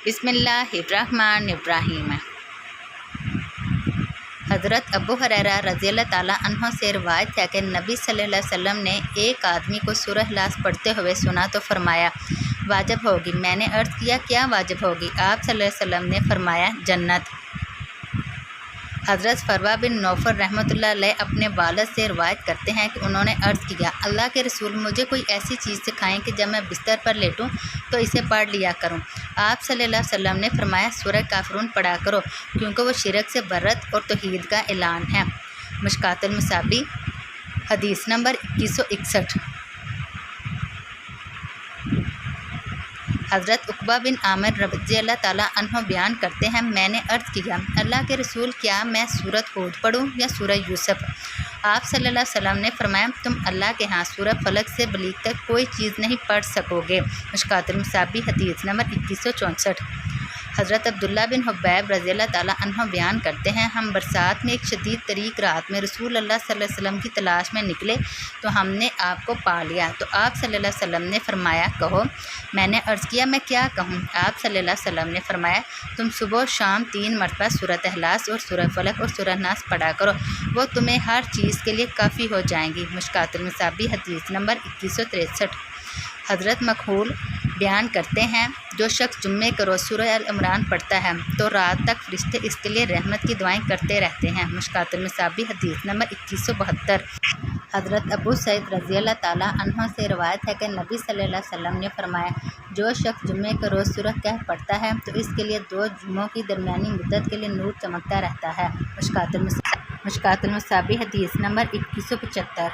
बिस्मिल्लाहिर्रहमानिर्रहीम। हज़रत अबू हुरैरा रज़ी अल्लाह ताला अन्हो से रिवायत है कि नबी सल्लल्लाहु अलैहि वसल्लम ने एक आदमी को सूरह इखलास पढ़ते हुए सुना तो फरमाया, वाजिब होगी। मैंने अर्ज़ किया, क्या वाजिब होगी? आप सल्लल्लाहु अलैहि वसल्लम ने फरमाया, जन्नत। हज़रत फरवा बिन नौफल रहमतुल्लाह अलैह अपने वालिद से रिवायत करते हैं कि उन्होंने अर्ज़ किया, अल्लाह के रसूल, मुझे कोई ऐसी चीज़ सिखाएं कि जब मैं बिस्तर पर लेटूं तो इसे पढ़ लिया करूं। आप सल्लल्लाहु अलैहि वसल्लम ने फरमाया, सूरह काफ़िरून पढ़ा करो, क्योंकि वो शिरक से बर्रत और तौहीद का ऐलान है। मिशकातुल मसाबी हदीस नंबर 2161। हज़रत उक़बा बिन आमिर रज़ी अल्लाह ताला अन्हु बयान करते हैं, मैंने अर्ज़ किया, अल्लाह के रसूल, क्या मैं सूरत हूद पढ़ूँ या सूरह यूसुफ? आप सल्लल्लाहु अलैहि वसल्लम ने फरमाया, तुम अल्लाह के यहाँ सूरह फलक से बलीग तक कोई चीज़ नहीं पढ़ सकोगे। मिशकातुल मसाबी हदीस नंबर 2164। हज़रत अब्दुल्ला बिन हुबैब रज़ी अल्लाह ताला अन्हु बयान करते हैं, हम बरसात में एक शदीद तरीक रात में रसूल अल्लाह सल्लल्लाहु अलैहि वसल्लम की तलाश में निकले तो हमने आपको पा लिया। तो आप सल्लल्लाहु अलैहि वसल्लम ने फरमाया, कहो। मैंने अर्ज़ किया, मैं क्या कहूँ? आप सल्लल्लाहु अलैहि वसल्लम ने फरमाया, तुम सुबह शाम 3 मरतबा सूरत इखलास और सूरह फलक और सूरह नास पढ़ा करो, वो तुम्हें हर चीज़ के लिए काफ़ी हो जाएंगी। मिशकातुल मसाबी हदीस नंबर 2163। हज़रत मखहूल बयान करते हैं, जो शख्स जुम्मे को रोज़ सूरह अल इमरान पढ़ता है तो रात तक फरिश्ते इसके लिए रहमत की दुआएं करते रहते हैं। मिशकातुल मसाबी हदीस नंबर 2172। हज़रत अबू सईद रज़ी अल्लाह ताला अन्हु से रवायत है कि नबी सल्लल्लाहु अलैहि वसल्लम ने फरमाया, जो शख्स जुम्मे को रोज़ सूरह कहफ पढ़ता है तो इसके लिए 2 जुम्मों की दरमियानी मुद्दत के लिए नूर चमकता रहता है। मिशकातुल मसाबी हदीस नंबर 2175।